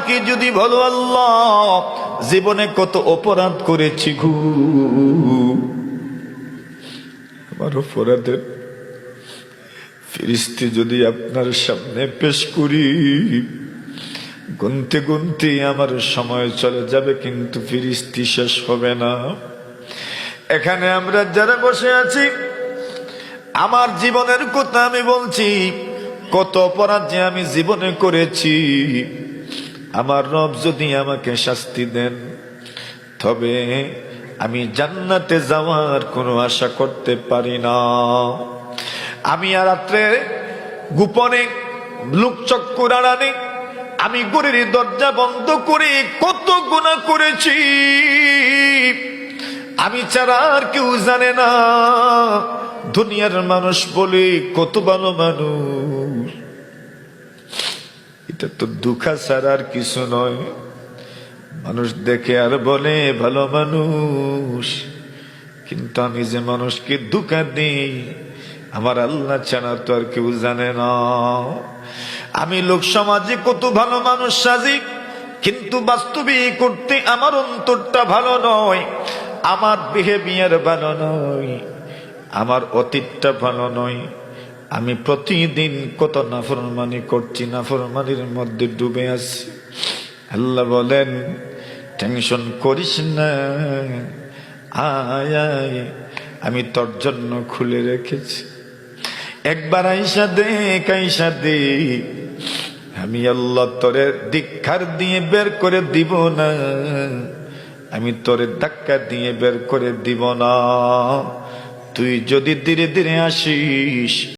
কি যদি বলো আল্লাহ জীবনে কত অপরাধ করেছি গো, আমার অপরাধের ফিরিস্তি যদি আপনার সামনে পেশ করি, গুনতে গুনতে আমার সময় চলে যাবে, কিন্তু ফিরিস্তি শেষ হবে না। এখানে আমরা যারা বসে আছি, আমার জীবনের কথা আমি বলছি, কত অপরাধ যে আমি জীবনে করেছি। আমার রব যদি আমাকে শাস্তি দেন, তবে আমি জান্নাতে যাওয়ার কোনো আশা করতে পারি না। আমি আর রাত্রে গোপনে লোকচক্ষুর আড়ালে আমি ঘরের দরজা বন্ধ করে কত গুনাহ করেছি, আমি ছাড়া আর কেউ জানে না। দুনিয়ার মানুষ বলে কত ভালো মানুষ, এটা তো দুঃখা ছাড়া আর কিছু নয়। মানুষ দেখে আর বলে ভালো মানুষ, কিন্তু আমি যে মানুষকে ধোঁকা দিই আমার আল্লাহ ছাড়া তো আর কেউ জানে না। আমি লোক সমাজে কত ভালো মানুষ সাজি, কিন্তু বাস্তবে করতে আমার অন্তরটা ভালো নয়, আমার বিহেভিয়ার ভালো নয়, আমার অতীতটা ভালো নয়। আমি প্রতিদিন কত নাফরমানি করছি, নাফরমানির মধ্যে ডুবে আছি। আল্লাহ বলেন টেনশন করিস না, আয় আয় আমি তোর জন্য খুলে রেখেছি, একবার আইসা দেখ, আইসা দে। আমি আল্লাহ তোরে ধিক্কার দিয়ে বের করে দিব না, আমি তোরে ধাক্কা দিয়ে বের করে দিব না। তুই যদি ধীরে ধীরে আসিস